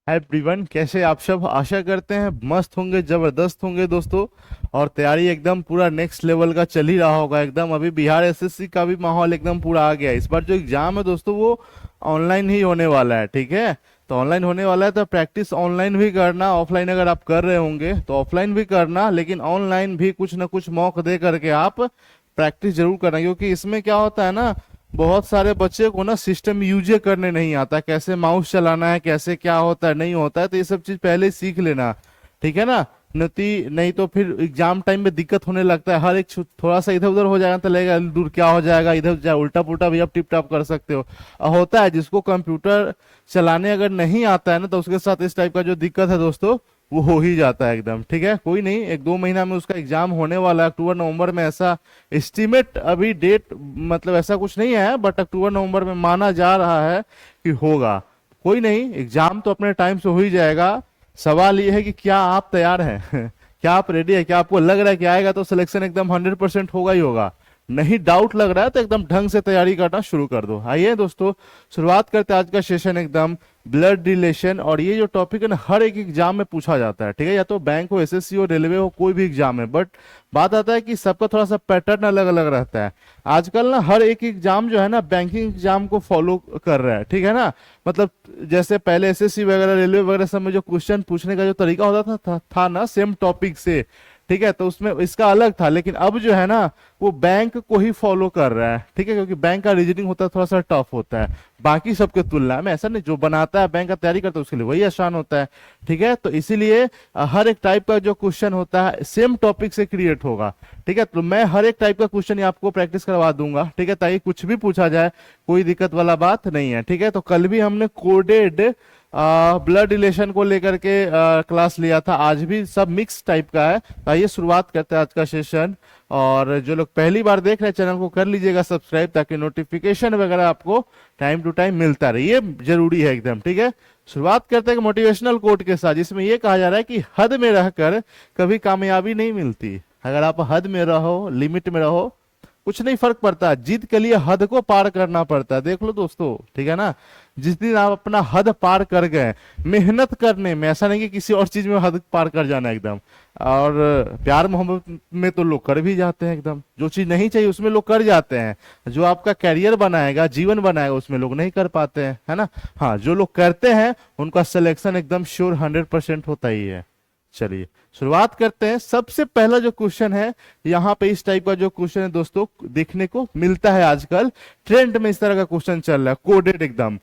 Hi everyone, कैसे आप सब। आशा करते हैं मस्त होंगे, जबरदस्त होंगे दोस्तों। और तैयारी एकदम पूरा नेक्स्ट लेवल का चल ही रहा होगा एकदम। अभी बिहार एसएससी का भी माहौल एकदम पूरा आ गया है। इस बार जो एग्जाम है दोस्तों वो ऑनलाइन ही होने वाला है, ठीक है। तो ऑनलाइन होने वाला है तो प्रैक्टिस ऑनलाइन भी करना, ऑफलाइन अगर आप कर रहे होंगे तो ऑफलाइन भी करना, लेकिन ऑनलाइन भी कुछ ना कुछ मौका दे करके आप प्रैक्टिस जरूर करना। क्योंकि इसमें क्या होता है ना, बहुत सारे बच्चे को ना सिस्टम यूज करने नहीं आता, कैसे माउस चलाना है, कैसे क्या होता है नहीं होता है, तो ये सब चीज पहले ही सीख लेना, ठीक है ना। नहीं तो फिर एग्जाम टाइम में दिक्कत होने लगता है। हर एक थोड़ा सा इधर उधर हो जाएगा तो लगेगा दूर क्या हो जाएगा, इधर उल्टा पुल्टा भी आप टिप टॉप कर सकते हो। होता है जिसको कंप्यूटर चलाने अगर नहीं आता है ना, तो उसके साथ इस टाइप का जो दिक्कत है दोस्तों वो हो ही जाता है एकदम, ठीक है। कोई नहीं, एक दो महीना में उसका एग्जाम होने वाला है, अक्टूबर नवंबर में ऐसा एस्टिमेट, अभी डेट मतलब ऐसा कुछ नहीं है, बट अक्टूबर नवंबर में माना जा रहा है कि होगा। कोई नहीं, एग्जाम तो अपने टाइम से हो ही जाएगा। सवाल ये है कि क्या आप तैयार हैं क्या आप रेडी है, क्या आपको लग रहा है कि आएगा तो सिलेक्शन एकदम 100% होगा ही होगा। नहीं डाउट लग रहा है तो एकदम ढंग से तैयारी करना शुरू कर दो। आइए दोस्तों, शुरुआत करते हैं आज का सेशन एकदम ब्लड रिलेशन। और ये जो टॉपिक है ना, हर एक एग्जाम में पूछा जाता है, ठीक है। या तो बैंक हो, एसएससी हो, रेलवे हो, कोई भी एग्जाम है, बट बात आता है कि सबका थोड़ा सा पैटर्न अलग अलग रहता है। आजकल ना हर एक एग्जाम जो है ना बैंकिंग एग्जाम को फॉलो कर रहा है, ठीक है ना। मतलब जैसे पहले एसएससी वगैरह, रेलवे वगैरह सब में जो क्वेश्चन पूछने का जो तरीका होता था ना सेम टॉपिक से, ठीक है, तो उसमें इसका अलग था। लेकिन अब जो है ना वो बैंक को ही फॉलो कर रहा है, ठीक है, क्योंकि बैंक का रीजनिंग होता है थोड़ा सा टफ होता है बाकी सबके तुलना में। ऐसा नहीं, जो बनाता है बैंक का तैयारी करता है उसके लिए वही आसान होता है, ठीक है। तो इसीलिए हर एक टाइप का जो क्वेश्चन होता है सेम टॉपिक से क्रिएट होगा, ठीक है। तो मैं हर एक टाइप का क्वेश्चन आपको प्रैक्टिस करवा दूंगा, ठीक है, ताकि कुछ भी पूछा जाए कोई दिक्कत वाला बात नहीं है, ठीक है। तो कल भी हमने कोडेड ब्लड रिलेशन को लेकर के क्लास लिया था, आज भी सब मिक्स टाइप का है। तो आइए शुरुआत करते हैं आज का सेशन। और जो लोग पहली बार देख रहे हैं चैनल को कर लीजिएगा सब्सक्राइब, ताकि नोटिफिकेशन वगैरह आपको टाइम टू टाइम मिलता रहे, ये जरूरी है एकदम, ठीक है। शुरुआत करते हैं मोटिवेशनल कोट के साथ, जिसमें यह कहा जा रहा है कि हद में रहकर कभी कामयाबी नहीं मिलती। अगर आप हद में रहो, लिमिट में रहो, कुछ नहीं फर्क पड़ता, जीत के लिए हद को पार करना पड़ता है। देख लो दोस्तों, ठीक है ना। जिस दिन आप अपना हद पार कर गए मेहनत करने में, ऐसा नहीं कि किसी और चीज में हद पार कर जाना एकदम। और प्यार मोहब्बत में तो लोग कर भी जाते हैं एकदम, जो चीज नहीं चाहिए उसमें लोग कर जाते हैं। जो आपका कैरियर बनाएगा, जीवन बनाएगा, उसमें लोग नहीं कर पाते हैं, है ना। हाँ, जो लोग करते हैं उनका सिलेक्शन एकदम श्योर 100% होता ही है। चलिए शुरुआत करते हैं। सबसे पहला जो क्वेश्चन है, यहाँ पे इस टाइप का जो क्वेश्चन है दोस्तों देखने को मिलता है आजकल, ट्रेंड में इस तरह का क्वेश्चन चल रहा है, कोडेड एकदम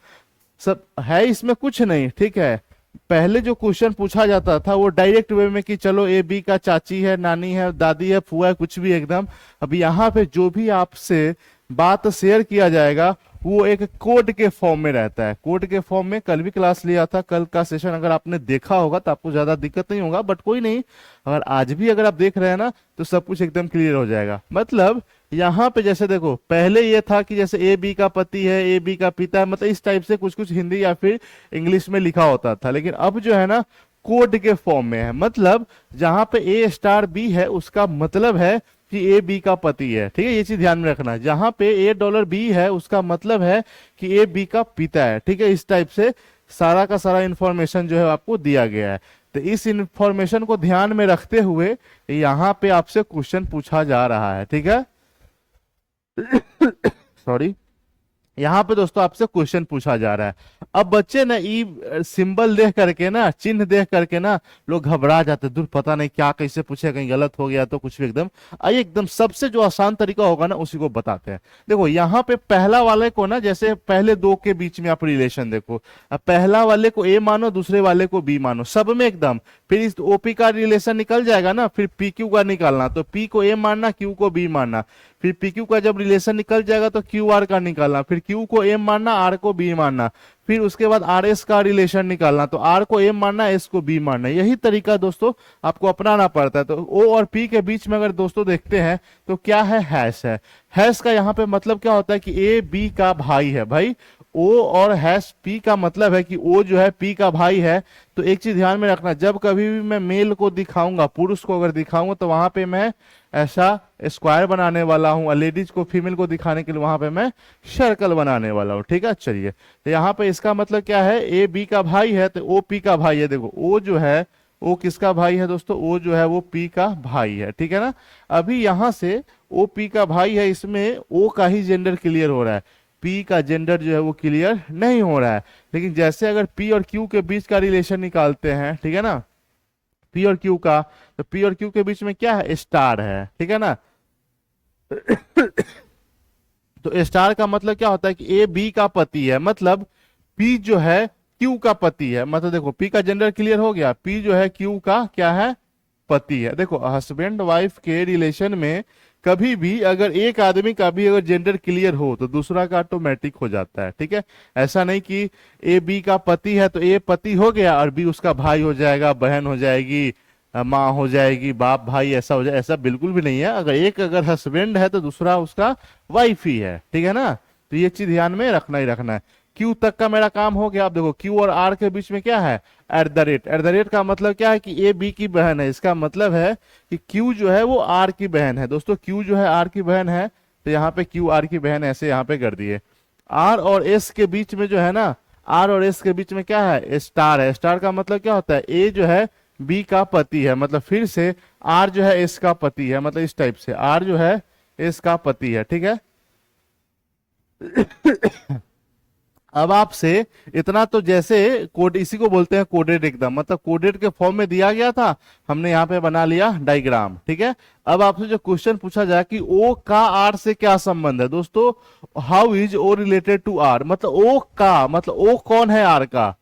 सब है, इसमें कुछ नहीं, ठीक है। पहले जो क्वेश्चन पूछा जाता था वो डायरेक्ट वे में कि चलो ए बी का चाची है, नानी है, दादी है, फुआ है, कुछ भी एकदम। अब यहाँ पे जो भी आपसे बात शेयर किया जाएगा वो एक कोड के फॉर्म में रहता है। कोड के फॉर्म में कल भी क्लास लिया था, कल का सेशन अगर आपने देखा होगा तो आपको ज्यादा दिक्कत नहीं होगा, बट कोई नहीं, अगर आज भी अगर आप देख रहे हैं ना तो सब कुछ एकदम क्लियर हो जाएगा। मतलब यहाँ पे जैसे देखो, पहले ये था कि जैसे ए बी का पति है, ए बी का पिता है, मतलब इस टाइप से कुछ कुछ हिंदी या फिर इंग्लिश में लिखा होता था। लेकिन अब जो है ना कोड के फॉर्म में है। मतलब जहां पे ए स्टार बी है उसका मतलब है कि ए बी का पति है, ठीक है, ये चीज ध्यान में रखना। जहां पे ए डॉलर बी है उसका मतलब है कि ए बी का पिता है, ठीक है। इस टाइप से सारा का सारा इंफॉर्मेशन जो है आपको दिया गया है। तो इस इंफॉर्मेशन को ध्यान में रखते हुए यहाँ पे आपसे क्वेश्चन पूछा जा रहा है, ठीक है। सॉरी, यहाँ पे दोस्तों आपसे क्वेश्चन पूछा जा रहा है। अब बच्चे ना ई सिंबल देख करके ना, चिन्ह देख करके ना लोग घबरा जाते, दूर पता नहीं क्या कैसे पूछे, कहीं गलत हो गया तो कुछ भी एकदम। आइए एकदम सबसे जो आसान तरीका होगा ना उसी को बताते हैं। देखो यहाँ पे पहला वाले को ना, जैसे पहले दो के बीच में आप रिलेशन देखो, अब पहला वाले को ए मानो, दूसरे वाले को बी मानो, सब में एकदम। फिर इस ओपी का रिलेशन निकल जाएगा ना, फिर पी क्यू का निकालना, तो पी को ए मानना, क्यू को बी मानना। फिर पी क्यू का जब रिलेशन निकल जाएगा तो क्यू आर का निकालना, फिर क्यू को एम मानना, आर को बी मानना। फिर उसके बाद आर एस का रिलेशन निकालना, तो आर को एम मानना, एस को बी मानना। यही तरीका दोस्तों आपको अपनाना पड़ता है। तो ओ और पी के बीच में अगर दोस्तों देखते हैं तो क्या है, हैश है। हैश का यहाँ पे मतलब क्या होता है कि ए बी का भाई है, भाई ओ और हैश पी का मतलब है कि ओ जो है पी का भाई है। तो एक चीज ध्यान में रखना, जब कभी भी मैं मेल को दिखाऊंगा, पुरुष को अगर दिखाऊंगा, तो वहां पे मैं ऐसा स्क्वायर बनाने वाला हूं, और लेडीज को, फीमेल को दिखाने के लिए वहां पे मैं सर्कल बनाने वाला हूं। ठीक है, चलिए, तो यहाँ पे इसका मतलब क्या है, ए बी का भाई है तो ओ पी का भाई है। देखो ओ जो है, ओ किसका भाई है दोस्तों, ओ जो है वो पी का भाई है। ठीक है ना। अभी यहां से ओ पी का भाई है, इसमें ओ का ही जेंडर क्लियर हो रहा है, पी का जेंडर जो है वो क्लियर नहीं हो रहा है। लेकिन जैसे अगर पी और क्यू के बीच का रिलेशन निकालते हैं, ठीक है ना, पी और क्यू का, तो पी और क्यू के बीच में क्या है, स्टार है। ठीक है ना। तो स्टार का मतलब क्या होता है कि ए बी का पति है, मतलब पी जो है क्यू का पति है। मतलब देखो पी का जेंडर क्लियर हो गया, पी जो है क्यू का क्या है, पति है। देखो हस्बैंड वाइफ के रिलेशन में कभी भी अगर एक आदमी का भी अगर जेंडर क्लियर हो तो दूसरा का ऑटोमेटिक हो जाता है। ठीक है, ऐसा नहीं कि ए बी का पति है तो ए पति हो गया और बी उसका भाई हो जाएगा, बहन हो जाएगी, माँ हो जाएगी, बाप भाई ऐसा हो जाए, ऐसा बिल्कुल भी नहीं है। अगर एक अगर हस्बैंड है तो दूसरा उसका वाइफ ही है। ठीक है ना। तो ये चीज ध्यान में रखना ही रखना है। क्यू तक का मेरा काम हो गया। आप देखो क्यू और आर के बीच में क्या है, at the rate. At the rate का मतलब क्या है कि ए बी की बहन है, इसका मतलब है कि क्यू जो है वो आर की बहन है। दोस्तों क्यू जो है आर की बहन है, तो यहाँ पे क्यू आर की बहन ऐसे यहाँ पे कर दिए। आर और एस के बीच में जो है ना, आर और एस के बीच में क्या है, स्टार है। स्टार का मतलब क्या होता है, ए जो है बी का पति है, मतलब फिर से आर जो है एस का पति है, मतलब इस टाइप से आर जो है एस का पति है। ठीक है। अब आपसे इतना तो जैसे कोड, इसी को बोलते हैं कोडेड एकदम, मतलब कोडेड के फॉर्म में दिया गया था, हमने यहाँ पे बना लिया डायग्राम। ठीक है। अब आपसे जो क्वेश्चन पूछा जाए कि ओ का आर से क्या संबंध है, दोस्तों how is O related to R, मतलब ओ का मतलब ओ कौन है आर का।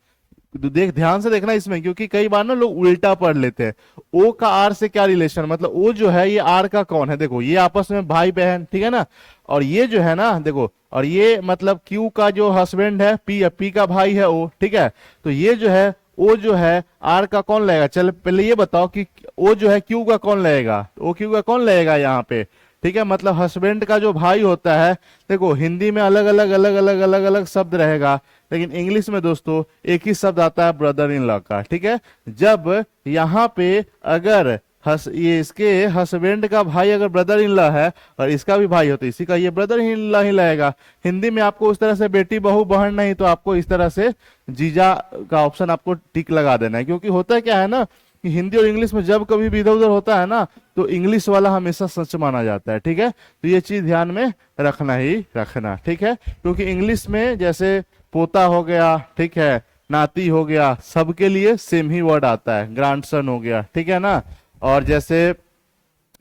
ध्यान से देखना इसमें, क्योंकि कई बार ना लोग उल्टा पढ़ लेते हैं। ओ का आर से क्या रिलेशन, मतलब ओ जो है ये आर का कौन है। देखो ये आपस में भाई बहन, ठीक है ना। और ये जो है ना देखो, और ये मतलब क्यू का जो हस्बैंड है पी, पी का भाई है ओ। ठीक है। तो ये जो है ओ जो है आर का कौन लगेगा। चल पहले ये बताओ कि ओ जो है क्यू का कौन लगेगा, ओ क्यू का कौन लगेगा यहाँ पे। ठीक है, मतलब हस्बैंड का जो भाई होता है, देखो हिंदी में अलग अलग अलग अलग अलग अलग शब्द रहेगा, लेकिन इंग्लिश में दोस्तों एक ही शब्द आता है, ब्रदर इन लॉ का। ठीक है। जब यहाँ पे अगर ये इसके हस्बैंड का भाई अगर ब्रदर इन लॉ है और इसका भी भाई हो तो इसी का ये ब्रदर इन लॉ ही लगेगा। हिंदी में आपको उस तरह से बेटी बहू बहन नहीं, तो आपको इस तरह से जीजा का ऑप्शन आपको टिक लगा देना है। क्योंकि होता है क्या है ना कि हिंदी और इंग्लिश में जब कभी भी इधर उधर होता है ना, तो इंग्लिश वाला हमेशा सच माना जाता है। ठीक है। तो ये चीज ध्यान में रखना ही रखना। ठीक है। क्योंकि इंग्लिश में जैसे पोता हो गया, ठीक है, नाती हो गया, सबके लिए सेम ही वर्ड आता है, ग्रैंडसन हो गया। ठीक है ना। और जैसे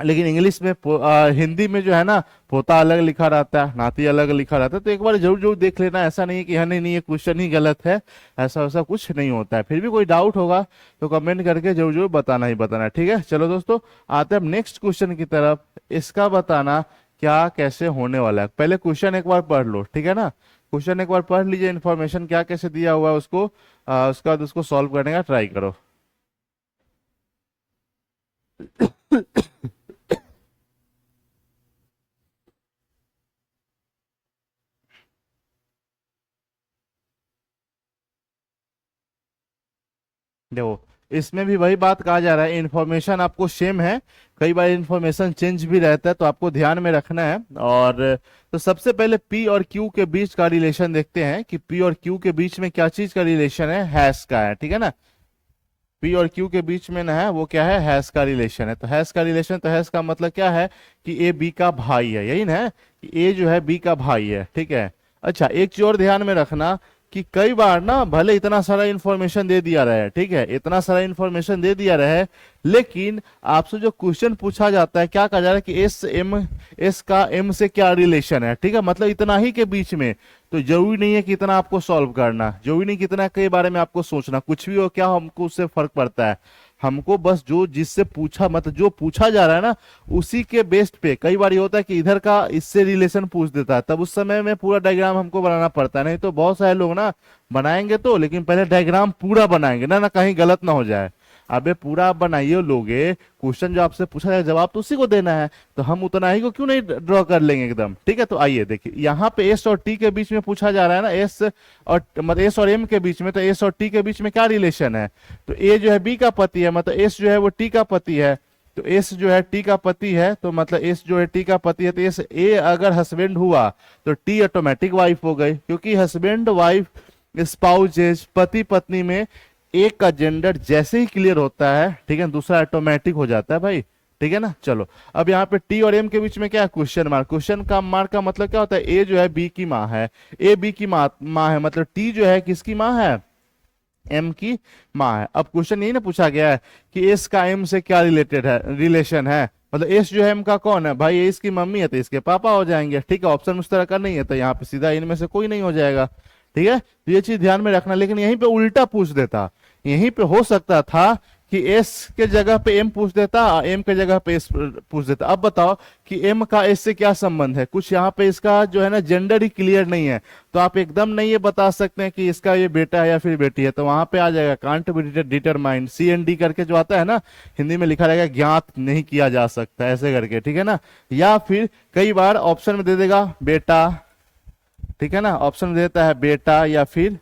लेकिन इंग्लिश में हिंदी में जो है ना, पोता अलग लिखा रहता है, नाती अलग लिखा रहता है। तो एक बार जरूर जरूर देख लेना, ऐसा नहीं है कि हाँ नहीं नहीं ये क्वेश्चन ही गलत है, ऐसा वैसा कुछ नहीं होता है। फिर भी कोई डाउट होगा तो कमेंट करके जरूर जरूर बताना ही बताना। ठीक है। चलो दोस्तों आते हैं अब नेक्स्ट क्वेश्चन की तरफ। इसका बताना क्या कैसे होने वाला है। पहले क्वेश्चन एक बार पढ़ लो, ठीक है ना। क्वेश्चन एक बार पढ़ लीजिए, इन्फॉर्मेशन क्या कैसे दिया हुआ है उसको, उसका बाद उसको सॉल्व करने का ट्राई करो। देखो इसमें भी वही बात कहा जा रहा है, इन्फॉर्मेशन आपको सेम है, कई बार इन्फॉर्मेशन चेंज भी रहता है, तो आपको ध्यान में रखना है। और तो सबसे पहले पी और क्यू के बीच का रिलेशन देखते हैं कि पी और क्यू के बीच में क्या चीज का रिलेशन है, हैश का है। ठीक है ना। पी और क्यू के बीच में ना है वो क्या है, हैश का रिलेशन है। तो हैश का रिलेशन, तो हैश का मतलब क्या है कि ए बी का भाई है, यही ना है कि ए जो है बी का भाई है। ठीक है। अच्छा एक चीज और ध्यान में रखना कि कई बार ना भले इतना सारा इंफॉर्मेशन दे दिया रहा है, ठीक है, इतना सारा इंफॉर्मेशन दे दिया रहा है, लेकिन आपसे जो क्वेश्चन पूछा जाता है क्या कहा जा रहा है कि एस का एम से क्या रिलेशन है। ठीक है, मतलब इतना ही के बीच में। तो जरूरी नहीं है कि इतना आपको सॉल्व करना, जरूरी नहीं कि इतना के बारे में आपको सोचना, कुछ भी हो क्या हमको उससे फर्क पड़ता है। हमको बस जो जिससे पूछा, मतलब जो पूछा जा रहा है ना उसी के बेस्ट पे। कई बार ये होता है कि इधर का इससे रिलेशन पूछ देता है, तब उस समय में पूरा डायग्राम हमको बनाना पड़ता है। नहीं तो बहुत सारे लोग ना बनाएंगे तो, लेकिन पहले डायग्राम पूरा बनाएंगे ना, कहीं गलत ना हो जाए। अबे पूरा आप बनाइए लोगे, क्वेश्चन जो आपसे पूछा जाए जवाब तो उसी को देना है, तो हम उतना ही को क्यों नहीं ड्रॉ कर लेंगे एकदम। ठीक है, तो आइए देखिए यहाँ पे एस और टी के बीच में पूछा जा रहा है ना, एस और मतलब एस और एम के बीच में, तो एस और टी के बीच में क्या रिलेशन है, तो ए जो है बी का पति है, मतलब एस जो है वो टी का पति है, तो एस जो है टी का पति है, तो मतलब एस जो है टी का पति है, तो एस ए अगर हस्बैंड हुआ तो टी ऑटोमेटिक वाइफ हो गई, क्योंकि हस्बैंड वाइफ स्पाउसेज पति पत्नी में एक का जेंडर जैसे ही क्लियर होता है, ठीक है, दूसरा ऑटोमेटिक हो जाता है भाई। ठीक है ना, चलो अब यहाँ पे टी और एम के बीच में क्या है, क्वेश्चन मार्क। क्वेश्चन का मार्क का मतलब क्या होता है, ए जो है बी की माँ है, ए बी की माँ है, मतलब टी जो है किसकी माँ है, एम की माँ है। अब क्वेश्चन यही ना पूछा गया है कि एस का एम से क्या रिलेटेड है, रिलेशन है, मतलब एस जो है एम का कौन है भाई, एस की मम्मी है तो इसके पापा हो जाएंगे। ठीक है, ऑप्शन उस तरह का नहीं है, तो यहाँ पे सीधा इनमें से कोई नहीं हो जाएगा। ठीक है, तो ये चीज ध्यान में रखना, लेकिन यहीं पे उल्टा पूछ देता, यहीं पे हो सकता था कि एस के जगह पे एम पूछ देता, एम के जगह पे एस पूछ देता। अब बताओ कि एम का एस से क्या संबंध है, कुछ यहाँ पे इसका जो है ना जेंडर ही क्लियर नहीं है, तो आप एकदम नहीं ये बता सकते हैं कि इसका ये बेटा है या फिर बेटी है, तो वहां पे आ जाएगा can't be determined, C N D करके जो आता है ना, हिंदी में लिखा रहेगा ज्ञात नहीं किया जा सकता, ऐसे करके। ठीक है ना, या फिर कई बार ऑप्शन में दे देगा बेटा, ठीक है ना, ऑप्शन में देता है बेटा या फिर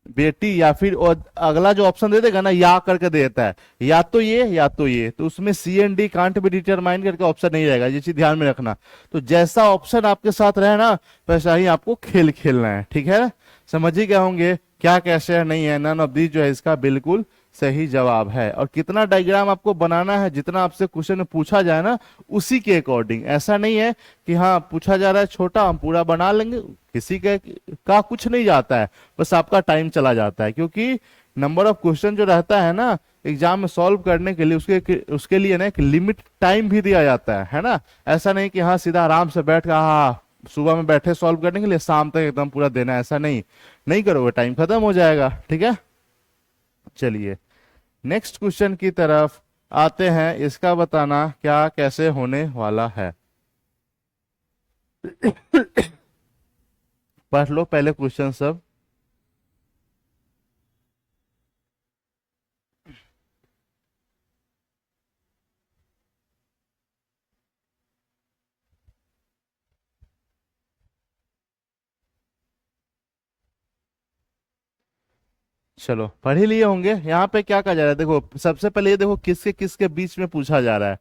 बेटी, या फिर और अगला जो ऑप्शन दे देगा ना या करके देता है, या तो ये या तो ये, तो उसमें C N D can't be determine करके ऑप्शन नहीं रहेगा, ये चीज ध्यान में रखना। तो जैसा ऑप्शन आपके साथ रहे ना वैसा ही आपको खेल खेलना है। ठीक है, समझ ही गए होंगे क्या कैसे है, नहीं है, नन ऑफ दी जो है इसका बिल्कुल सही जवाब है। और कितना डायग्राम आपको बनाना है, जितना आपसे क्वेश्चन में पूछा जाए ना उसी के अकॉर्डिंग, ऐसा नहीं है कि हाँ पूछा जा रहा है छोटा हम पूरा बना लेंगे, किसी के का कुछ नहीं जाता है, बस आपका टाइम चला जाता है, क्योंकि नंबर ऑफ क्वेश्चन जो रहता है ना एग्जाम में सॉल्व करने के लिए उसके लिए ना एक लिमिट टाइम भी दिया जाता है ना। ऐसा नहीं कि हाँ सीधा आराम से बैठ कर हाँ सुबह में बैठे सॉल्व करने के लिए शाम तक एकदम पूरा देना है, ऐसा नहीं, नहीं करोगे टाइम खत्म हो जाएगा। ठीक है, चलिए नेक्स्ट क्वेश्चन की तरफ आते हैं, इसका बताना क्या कैसे होने वाला है। पढ़ लो पहले क्वेश्चन सब। चलो पढ़ ही लिए होंगे। यहाँ पे क्या कहा जा रहा है, देखो सबसे पहले ये देखो किसके किसके बीच में पूछा जा रहा है,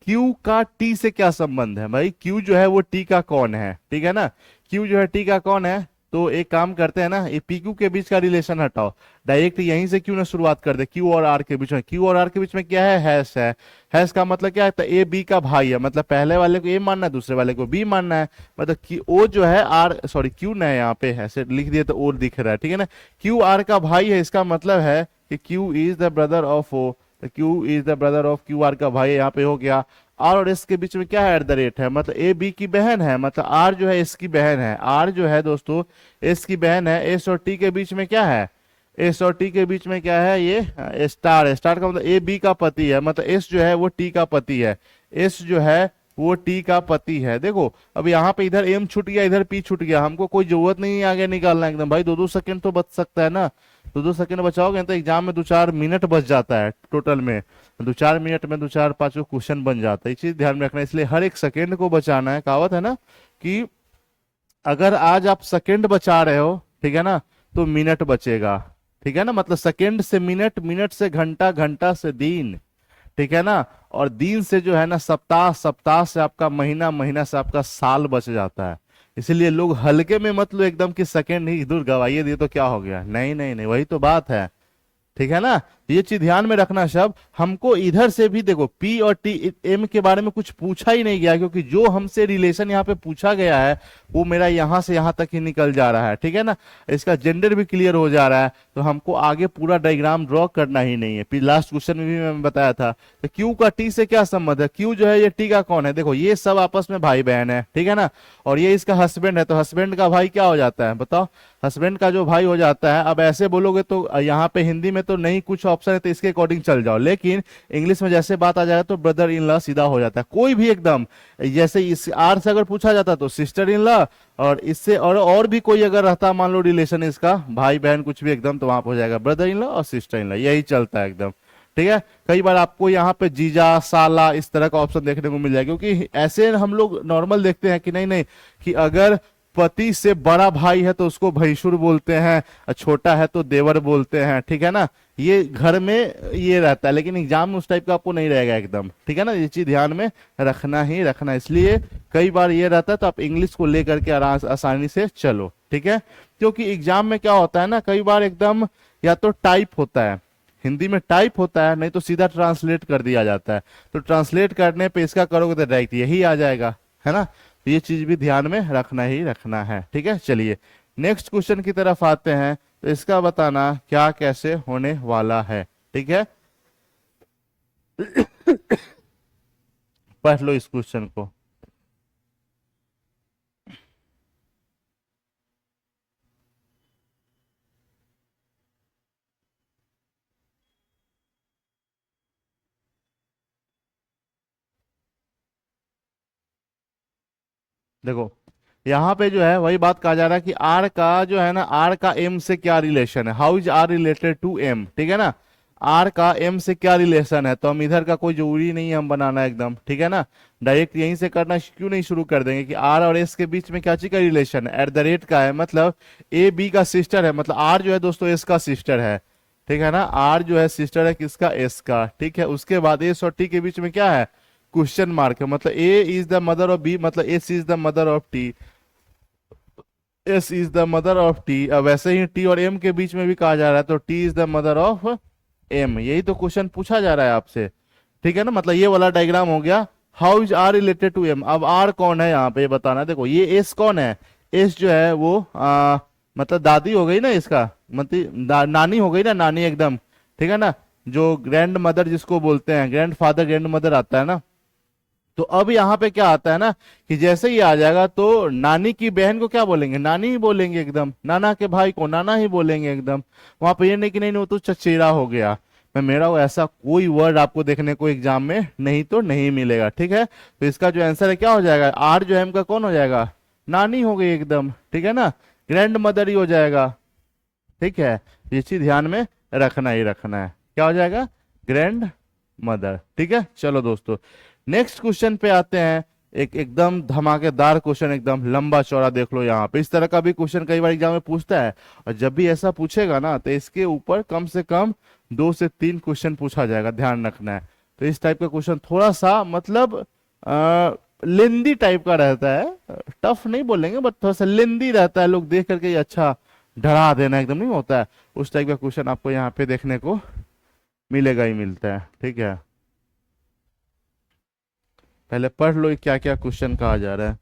क्यू का टी से क्या संबंध है भाई, क्यू जो है वो टी का कौन है। ठीक है ना, क्यू जो है टी का कौन है, तो एक काम करते हैं ना, ये पी क्यू के बीच का रिलेशन हटाओ, डायरेक्ट यहीं से क्यू ना शुरुआत कर दे, क्यू और आर के बीच में, क्यू और आर के बीच में क्या है, हैश है। हैश का मतलब क्या है, तो ए बी का भाई है, मतलब पहले वाले को ए मानना है दूसरे वाले को बी मानना है, मतलब ओ जो है आर सॉरी क्यू ना है, यहाँ पे ऐसे लिख दिए तो ओ दिख रहा है। ठीक है ना, क्यू आर का भाई है, इसका मतलब है कि Q is the brother of O, तो Q is the brother of Q R का भाई यहाँ पे हो गया। आर और एस के बीच में क्या है, एट द रेट है, मतलब ए बी की बहन है, मतलब आर जो है एस की बहन है, आर जो है दोस्तों एस की बहन है। एस और टी के बीच में क्या है, एस और टी के बीच में क्या है, ये स्टार है, स्टार का मतलब ए बी का पति है, मतलब एस जो है वो टी का पति है, एस जो है वो टी का पति है। देखो अब यहाँ पे इधर एम छूट गया इधर पी छूट गया, हमको कोई जरूरत नहीं है आगे निकालना एकदम भाई, 2-2 सेकंड तो बच सकता है ना, 2-2 सेकंड बचाओगे तो एग्जाम में 2-4 मिनट बच जाता है टोटल में, 2-4 मिनट में 2-4-5 क्वेश्चन बन जाता है, ये चीज ध्यान में रखना, इसलिए हर एक सेकंड को बचाना है। कहावत है ना कि अगर आज आप सेकंड बचा रहे हो, ठीक है ना, तो मिनट बचेगा। ठीक है ना, मतलब सेकंड से मिनट, मिनट से घंटा, घंटा से दिन, ठीक है ना, और दिन से जो है ना सप्ताह, सप्ताह से आपका महीना, महीना से आपका साल बच जाता है। इसलिए लोग हल्के में मत लो एकदम कि सेकंड ही दूर गवाइए दिए तो क्या हो गया, नहीं नहीं नहीं, वही तो बात है। ठीक है ना, ये चीज ध्यान में रखना सब। हमको इधर से भी देखो पी और टी एम के बारे में कुछ पूछा ही नहीं गया, क्योंकि जो हमसे रिलेशन यहाँ पे पूछा गया है वो मेरा यहाँ से यहाँ तक ही निकल जा रहा है। ठीक है ना, इसका जेंडर भी क्लियर हो जा रहा है, तो हमको आगे पूरा डायग्राम ड्रॉ करना ही नहीं है। फिर लास्ट क्वेश्चन में भी मैं बताया था, तो क्यू का टी से क्या संबंध है, क्यू जो है ये टी का कौन है, देखो ये सब आपस में भाई बहन है, ठीक है ना, और ये इसका हस्बैंड है, तो हस्बैंड का भाई क्या हो जाता है बताओ, हस्बैंड का जो भाई हो जाता है। अब ऐसे बोलोगे तो यहाँ पे हिंदी में तो नहीं कुछ ऑप्शन है तो इसके अकॉर्डिंग चल जाओ, लेकिन इंग्लिश में जैसे बात आ जाए तो ब्रदर इन लॉ सीधा हो जाता है, कोई भी एकदम। जैसे इस आर से अगर पूछा जाता तो सिस्टर इन लॉ, और इससे और भी कोई अगर रहता मान लो रिलेशन इसका भाई बहन कुछ भी एकदम, तो वहां पर हो जाएगा ब्रदर इन लॉ और सिस्टर इन लॉ, यही चलता है एकदम। ठीक है, कई बार आपको यहाँ पे जीजा साला इस तरह का ऑप्शन देखने को मिल जाएगा, क्योंकि ऐसे हम लोग नॉर्मल देखते हैं कि नहीं नहीं, कि अगर पति से बड़ा भाई है तो उसको भैंसुर बोलते हैं, और छोटा है तो देवर बोलते हैं, ठीक है ना, ये घर में ये रहता है, लेकिन एग्जाम में उस टाइप का आपको नहीं रहेगा एकदम। ठीक है ना, ये चीज ध्यान में रखना ही रखना, इसलिए कई बार ये रहता है, तो आप इंग्लिश को लेकर के आसानी से चलो। ठीक है, क्योंकि एग्जाम में क्या होता है ना, कई बार एकदम या तो टाइप होता है, हिंदी में टाइप होता है, नहीं तो सीधा ट्रांसलेट कर दिया जाता है, तो ट्रांसलेट करने पे इसका करोगे तो डायरेक्ट यही आ जाएगा, है ना, तो ये चीज भी ध्यान में रखना ही रखना है। ठीक है, चलिए नेक्स्ट क्वेश्चन की तरफ आते हैं, तो इसका बताना क्या कैसे होने वाला है। ठीक है, पढ़ लो इस क्वेश्चन को। देखो यहाँ पे जो है वही बात कहा जा रहा है कि आर का जो है ना, आर का एम से क्या रिलेशन है, how is R related to M. ठीक है ना, आर का एम से क्या रिलेशन है, तो हम इधर का कोई जरूरी नहीं है हम बनाना एकदम। ठीक है ना, डायरेक्ट यहीं से करना क्यों नहीं शुरू कर देंगे कि आर और एस के बीच में क्या चीज का रिलेशन है, एट द रेट का है, मतलब ए बी का सिस्टर है, मतलब आर जो है दोस्तों एस का सिस्टर है। ठीक है ना, आर जो है सिस्टर है किसका, एस का। ठीक है, उसके बाद एस और टी के बीच में क्या है, क्वेश्चन मार्क है, मतलब A is the mother of B, मतलब S is the mother of T, S is the mother of T. अब वैसे ही टी और एम के बीच में भी कहा जा रहा है, तो T is the mother of M, यही तो क्वेश्चन पूछा जा रहा है आपसे। ठीक है ना, मतलब ये वाला डायग्राम हो गया, how is R related to M. अब आर कौन है यहाँ पे बताना है। देखो ये एस कौन है, एस जो है वो मतलब दादी हो गई ना इसका, मतलब नानी हो गई ना, नानी एकदम। ठीक है ना, जो ग्रैंड मदर जिसको बोलते हैं, ग्रैंड फादर ग्रैंड मदर आता है ना, तो अब यहाँ पे क्या आता है ना कि जैसे ही आ जाएगा तो नानी की बहन को क्या बोलेंगे, नानी ही बोलेंगे एकदम, नाना के भाई को नाना ही बोलेंगे एकदम। वहां पे ये नहीं कि नहीं वो तो चचेरा हो गया, मैं मेरा वो ऐसा कोई वर्ड आपको देखने को एग्जाम में नहीं तो नहीं मिलेगा। ठीक है, तो इसका जो आंसर है क्या हो जाएगा, आर जो है इनका कौन हो जाएगा, नानी हो गई एकदम। ठीक है ना, ग्रैंड मदर ही हो जाएगा। ठीक है, ये चीज ध्यान में रखना ही रखना है, क्या हो जाएगा, ग्रैंड मदर। ठीक है, चलो दोस्तों नेक्स्ट क्वेश्चन पे आते हैं, एक एकदम धमाकेदार क्वेश्चन, एकदम लंबा चौड़ा। देख लो यहाँ पे इस तरह का भी क्वेश्चन कई बार एग्जाम में पूछता है, और जब भी ऐसा पूछेगा ना तो इसके ऊपर कम से कम 2 से 3 क्वेश्चन पूछा जाएगा, ध्यान रखना है। तो इस टाइप का क्वेश्चन थोड़ा सा मतलब लेंदी टाइप का रहता है, टफ नहीं बोलेंगे बट थोड़ा सा लेंदी रहता है, लोग देख करके ये अच्छा डरा देना एकदम नहीं होता है, उस टाइप का क्वेश्चन आपको यहाँ पे देखने को मिलेगा ही मिलता है। ठीक है, पहले पढ़ लो क्या क्या क्वेश्चन कहा जा रहा है।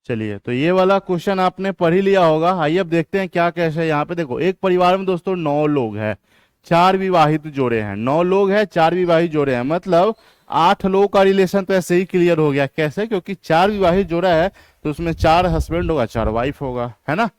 चलिए, तो ये वाला क्वेश्चन आपने पढ़ ही लिया होगा। आइए अब देखते हैं क्या कैसे है। यहाँ पे देखो एक परिवार में दोस्तों 9 लोग हैं, 4 विवाहित जोड़े हैं। 9 लोग हैं, 4 विवाहित जोड़े हैं, मतलब 8 लोग का रिलेशन तो ऐसे ही क्लियर हो गया। कैसे, क्योंकि 4 विवाहित जोड़ा है तो उसमें 4 हस्बैंड होगा, 4 वाइफ होगा, है ना,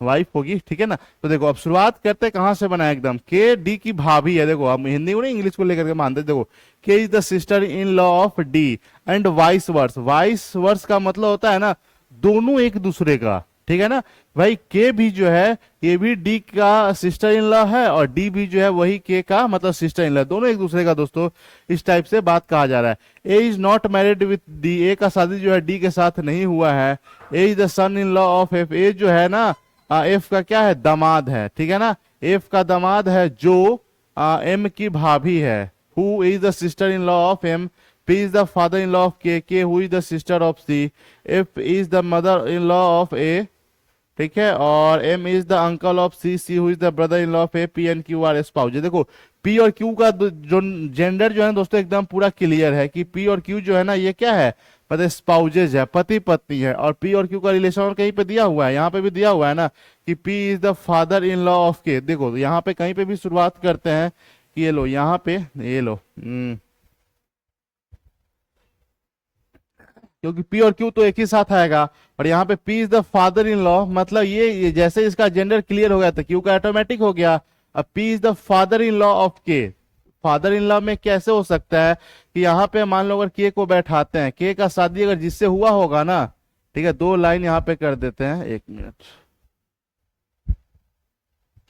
वाइफ होगी। ठीक है ना, तो देखो अब शुरुआत करते हैं कहाँ से बना है, एकदम के डी की भाभी है। देखो हम हिंदी को नहीं इंग्लिश को लेकर के मानते हैं। देखो के is the sister in law of D and vice versa. Vice versa का मतलब होता है ना दोनों एक दूसरे का, ठीक है ना भाई। के भी जो है ये भी डी का सिस्टर इन लॉ है और डी भी जो है वही के का मतलब सिस्टर इन लॉ, दोनों एक दूसरे का दोस्तों इस टाइप से बात कहा जा रहा है। A is not married with D, A का शादी जो है डी के साथ नहीं हुआ है। A is the son in law of F, A जो है ना एफ का क्या है दामाद है, ठीक है ना, एफ का दामाद है जो एम की भाभी है। Who is the sister in law of M, P is the father in law of K, K who is the sister of C, F is the mother in law of A, ठीक है, और M is the uncle of C, C who is the brother in law of A, P and Q are spouse। देखो P और Q का जो gender जो है दोस्तों एकदम पूरा क्लियर है कि P और Q जो है ना ये क्या है मतलब स्पाउजेज है, पति पत्नी है। और P और Q का रिलेशन और कहीं पे दिया हुआ है, यहाँ पे भी दिया हुआ है ना कि P is the father in law of K। देखो यहाँ पे कहीं पे भी शुरुआत करते हैं कि ये लो यहाँ पे ये लो क्योंकि पी और क्यू तो एक ही साथ आएगा और यहाँ पे P is the father in law, मतलब ये जैसे इसका जेंडर क्लियर हो गया तो क्यू का ऑटोमेटिक हो गया। अब P is the father in law of के, फादर इन लॉ में कैसे हो सकता है कि यहाँ पे मान लो अगर के को बैठाते हैं, के का शादी अगर जिससे हुआ होगा ना, ठीक है, दो लाइन यहाँ पे कर देते हैं, एक मिनट,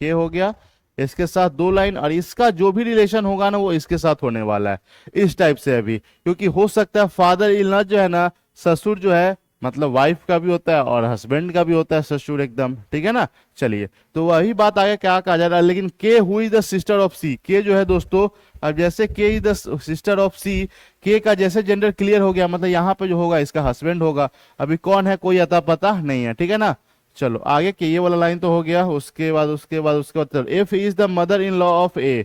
के हो गया इसके साथ दो लाइन और इसका जो भी रिलेशन होगा ना वो इसके साथ होने वाला है इस टाइप से अभी, क्योंकि हो सकता है फादर इन लॉ जो है ना ससुर जो है मतलब वाइफ का भी होता है और हस्बैंड का भी होता है ससुर एकदम, ठीक है ना। चलिए तो वही बात आगे क्या कहा जा रहा है, लेकिन K who is the sister of C, K जो है दोस्तों अब जैसे K is the sister of C, K का जैसे जेंडर क्लियर हो गया मतलब यहाँ पे जो होगा इसका हस्बैंड होगा। अभी कौन है कोई अता पता नहीं है, ठीक है ना। चलो आगे के ये वाला लाइन तो हो गया, उसके बाद F is the mother in law of A,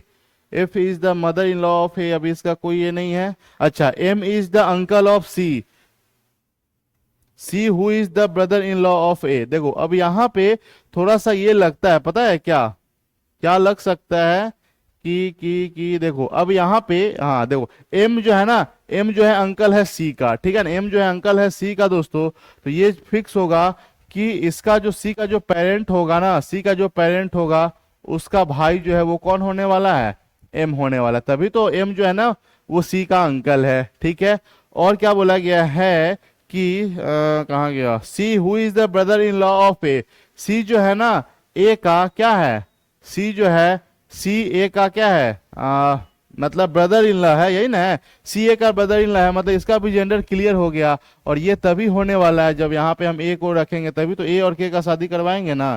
F is the mother in law of A, अभी इसका कोई ये नहीं है। अच्छा M is the uncle of C, C who is the brother in law of A. देखो अब यहाँ पे थोड़ा सा ये लगता है, पता है क्या क्या लग सकता है कि देखो अब यहाँ पे हाँ देखो एम जो है ना, एम जो है अंकल है सी का, ठीक है ना, एम जो है अंकल है सी का दोस्तों, तो ये फिक्स होगा कि इसका जो सी का जो पेरेंट होगा ना, सी का जो पेरेंट होगा उसका भाई जो है वो कौन होने वाला है, एम होने वाला, तभी तो एम जो है ना वो सी का अंकल है, ठीक है। और क्या बोला गया है कि कहाँ गया, C who is the brother in law of A, C जो है ना ए का क्या है, सी जो है सी ए का क्या है मतलब ब्रदर इन लॉ है, यही ना है, सी ए का ब्रदर इन लॉ है, मतलब इसका भी जेंडर क्लियर हो गया। और ये तभी होने वाला है जब यहाँ पे हम ए को रखेंगे, तभी तो ए और के का शादी करवाएंगे ना,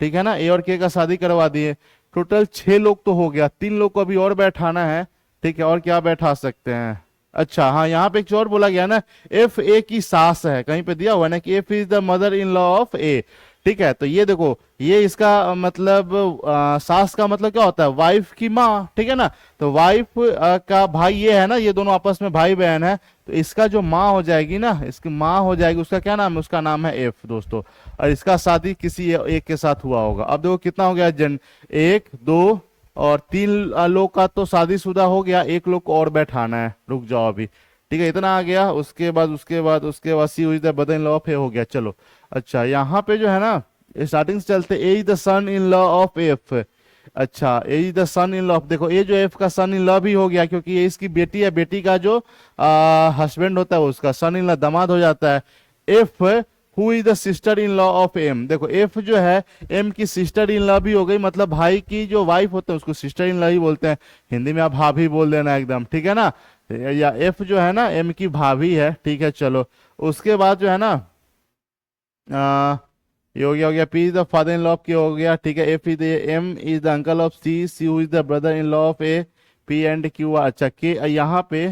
ठीक है ना, ए और के का शादी करवा दिए। टोटल 6 लोग तो हो गया, 3 लोग को अभी और बैठाना है, ठीक है, और क्या बैठा सकते हैं। अच्छा हाँ यहाँ पे एक और बोला गया ना, एफ ए की सास है, कहीं पे दिया हुआ है ना कि F is the mother in law of A, ठीक है। तो ये देखो ये इसका मतलब सास का मतलब क्या होता है, वाइफ की माँ, ठीक है ना। तो वाइफ का भाई ये है ना, ये दोनों आपस में भाई बहन है, तो इसका जो माँ हो जाएगी ना, इसकी माँ हो जाएगी, उसका क्या नाम है, उसका नाम है एफ दोस्तों, और इसका शादी किसी एक के साथ हुआ होगा। अब देखो कितना हो गया जन, 1 2 और 3 लोग का तो शादीशुदा हो गया, 1 लोग को और बैठाना है, रुक जाओ अभी, ठीक है, इतना आ गया। उसके बाद सी हुई the brother in law of A हो गया। चलो अच्छा यहाँ पे जो है ना स्टार्टिंग से चलते, A is the son in law of F, अच्छा A is the son in law, देखो ए जो एफ का सन इन लॉ भी हो गया क्योंकि ये इसकी बेटी है, बेटी का जो हस्बैंड होता है उसका सन इन लॉ दामाद हो जाता है। F who is the sister in law of M, देखो एफ जो है एम की सिस्टर इन लॉ भी हो गई, मतलब भाई की जो वाइफ होते हैं उसको सिस्टर इन लॉ ही बोलते हैं, हिंदी में आप भाभी बोल देना एकदम, ठीक है ना। या एफ जो है ना एम की भाभी है, ठीक है। चलो उसके बाद जो है ना ये हो गया P is the father in law of K हो गया, ठीक है। F is M is the uncle of C, C who is the brother in law of A, P and Q. अच्छा के यहाँ पे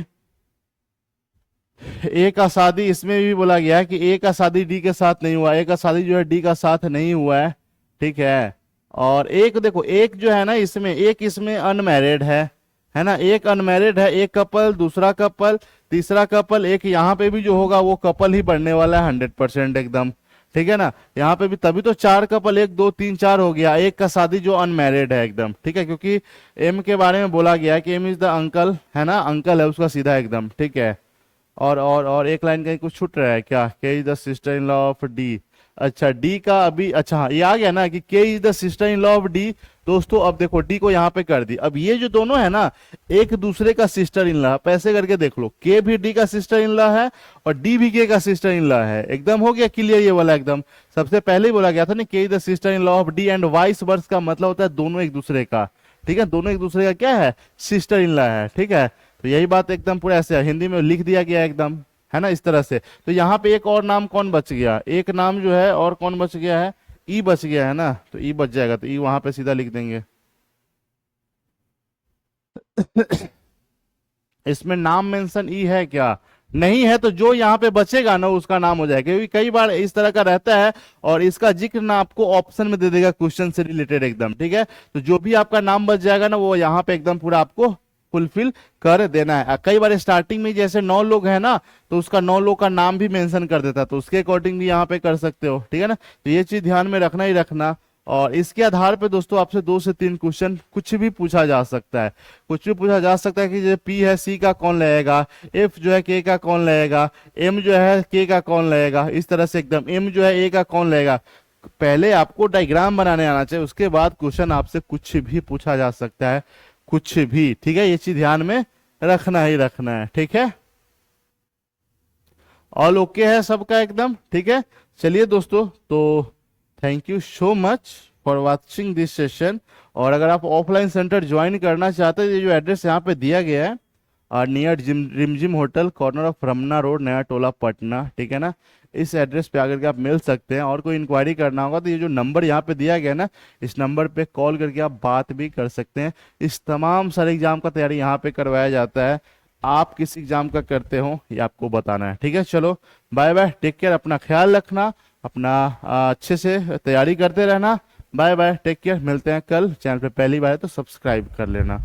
ए का शादी इसमें भी बोला गया है कि ए का शादी डी के साथ नहीं हुआ, ए का शादी जो है डी का साथ नहीं हुआ है, ठीक है। और एक देखो एक जो है ना इसमें एक इसमें अनमैरिड है ना, एक अनमैरिड है, एक कपल, दूसरा कपल, तीसरा कपल, एक यहाँ पे भी जो होगा वो कपल ही बनने वाला है 100% एकदम, ठीक है ना। यहाँ पे भी तभी तो 4 कपल, 1 2 3 4 हो गया, एक का शादी जो अनमैरिड है एकदम, ठीक है, क्योंकि एम के बारे में बोला गया है कि एम इज द अंकल, है ना, अंकल है उसका सीधा एकदम, ठीक है। और एक लाइन कहीं कुछ छूट रहा है क्या, के is the sister in law of D, अच्छा डी का अभी, अच्छा हाँ ये आ गया ना कि के is the sister in law of D. दोस्तों अब देखो डी को यहाँ पे कर दी, अब ये जो दोनों है ना एक दूसरे का सिस्टर इन लॉ, पैसे करके देख लो, के भी डी का सिस्टर इन लॉ है और डी भी के का सिस्टर इन लॉ है। एकदम हो गया क्लियर ये वाला एकदम। सबसे पहले ही बोला गया था ना के is the sister in law of D and vice versa का मतलब होता है दोनों एक दूसरे का, ठीक है, दोनों एक दूसरे का क्या है, सिस्टर इन लॉ है, ठीक है। तो यही बात एकदम पूरा ऐसे हिंदी में लिख दिया गया एकदम, है ना, इस तरह से। तो यहाँ पे एक और नाम कौन बच गया, एक नाम जो है और कौन बच गया है, ई बच गया है ना, तो ई बच जाएगा, तो ई वहां पे सीधा लिख देंगे। इसमें नाम मेंशन ई है क्या, नहीं है, तो जो यहाँ पे बचेगा ना उसका नाम हो जाएगा, क्योंकि कई बार इस तरह का रहता है और इसका जिक्र ना आपको ऑप्शन में दे देगा क्वेश्चन से रिलेटेड एकदम, ठीक है। तो जो भी आपका नाम बच जाएगा ना वो यहाँ पे एकदम पूरा आपको फुलफिल कर देना है। कई बार स्टार्टिंग में जैसे 9 लोग हैं ना तो उसका 9 लोग का नाम भी मेंशन कर देता है, तो उसके अकॉर्डिंग भी यहाँ पे कर सकते हो, ठीक है ना। तो ये चीज ध्यान में रखना ही रखना। और इसके आधार पे दोस्तों आपसे 2 से 3 क्वेश्चन कुछ भी पूछा जा सकता है, कुछ भी पूछा जा सकता है कि जो पी है सी का कौन लेगा, एफ जो है के का कौन लेगा, एम जो है के का कौन लेगा, इस तरह से एकदम एम जो है ए का कौन लेगा। पहले आपको डायग्राम बनाने आना चाहिए, उसके बाद क्वेश्चन आपसे कुछ भी पूछा जा सकता है, कुछ भी, ठीक है। ये चीज ध्यान में रखना ही रखना है, ठीक है। ऑल ओके है सबका एकदम, ठीक है। चलिए दोस्तों, तो thank you so much for watching this session. और अगर आप ऑफलाइन सेंटर ज्वाइन करना चाहते हैं, ये जो एड्रेस यहाँ पे दिया गया है near Rimjhim hotel, corner of Ramna road, Naya Tola, Patna, ठीक है ना, इस एड्रेस पे आकर के आप मिल सकते हैं। और कोई इंक्वायरी करना होगा तो ये जो नंबर यहाँ पे दिया गया है ना, इस नंबर पे कॉल करके आप बात भी कर सकते हैं। इस तमाम सारे एग्जाम का तैयारी यहाँ पे करवाया जाता है, आप किस एग्जाम का करते हो ये आपको बताना है, ठीक है। चलो बाय बाय, टेक केयर, अपना ख्याल रखना, अपना अच्छे से तैयारी करते रहना। बाय बाय, टेक केयर, मिलते हैं कल। चैनल पे पहली बार है तो सब्सक्राइब कर लेना।